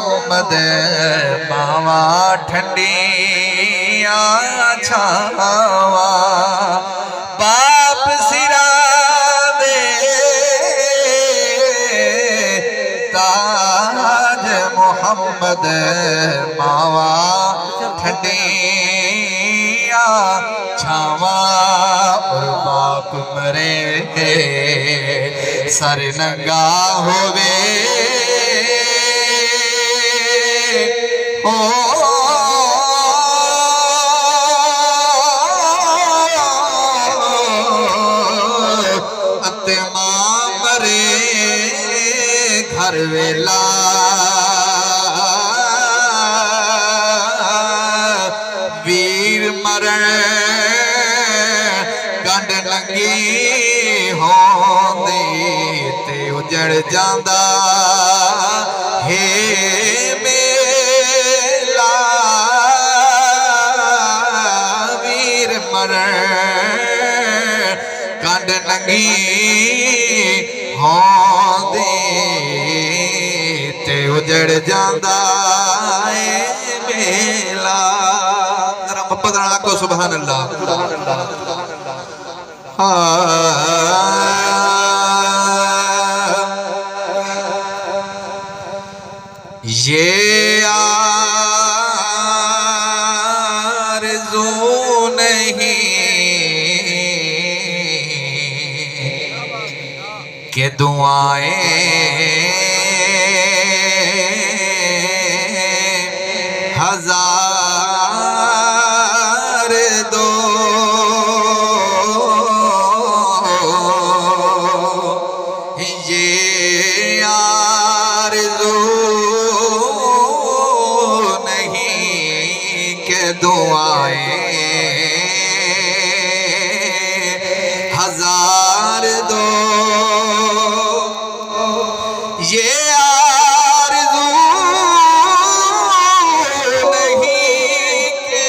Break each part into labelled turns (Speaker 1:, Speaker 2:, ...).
Speaker 1: मोहम्मद मावा ठंडिया छावा बाप सिरा दे ताज मोहम्मद मावा ठंडिया छावा और बाप मरे सर नंगा होवे हो अते मां मरे घर वेला वीर मरण गंढ लंगी होंदी ते उजड़ जांदा हे मेला वीर मरण गंढ लंगी होंदी ते उजड़ जांदा हे मेला। जरा मोहब्बत नाल आखो सुभान अल्लाह। ये आरज़ू नहीं कि दुआएं हजार दो ये आरज़ू नहीं के दुआएं हजार दो ये आरज़ू नहीं के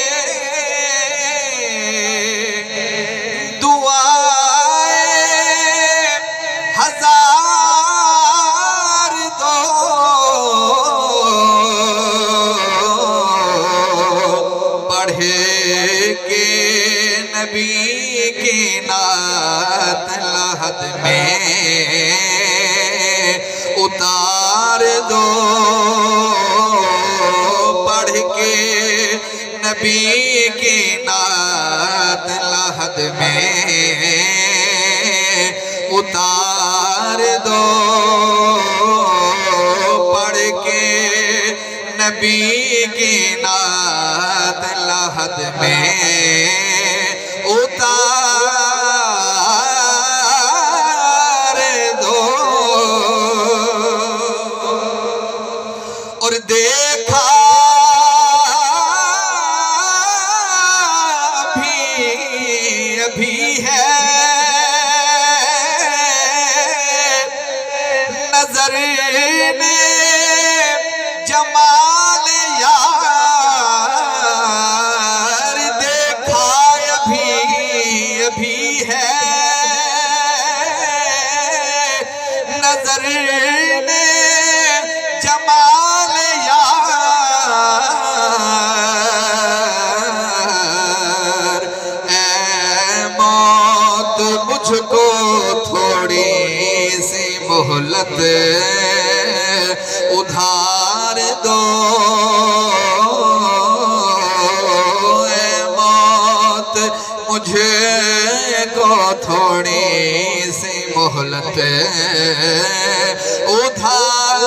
Speaker 1: दुआएं हजार दो के नबी की नात लहद में उतार दो पढ़ के नबी की नात लहद में उतार दो पढ़ के नबी की नात लहद में उतार दो और देखा भी अभी है नजर में जमाल यार देखा अभी है नजर में जमाल यार ऐ मौत मुझको थोड़ी सी मोहलत उधार दो ऐ मौत मुझे को थोड़ी सी मोहलत उधार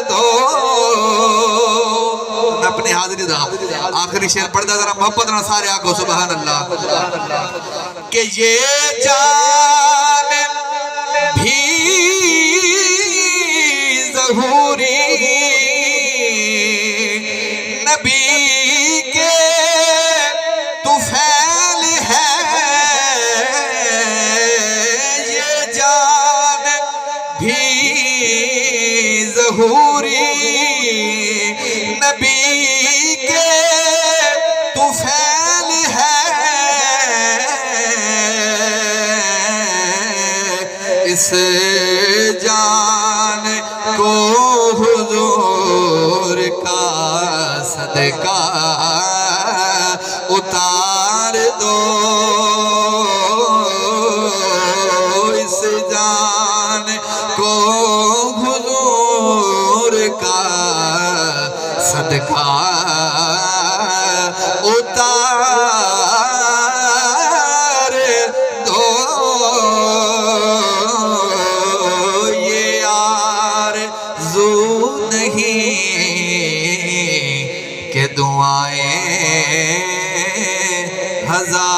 Speaker 1: दो। अपनी हाजिरी दा आखिरी शेर पढ़दा जरा मोहब्बत ना सारे आखो सुभान अल्लाह कि ये जान भी ज़हूरी नबी के तुफैल है ये जान भी ज़हूरी नबी के तुफैल है इस जान को सदका उतार दो इस जान को हुजूर का सदका उतार दो। ये आरज़ू नहीं के दुआएं हजार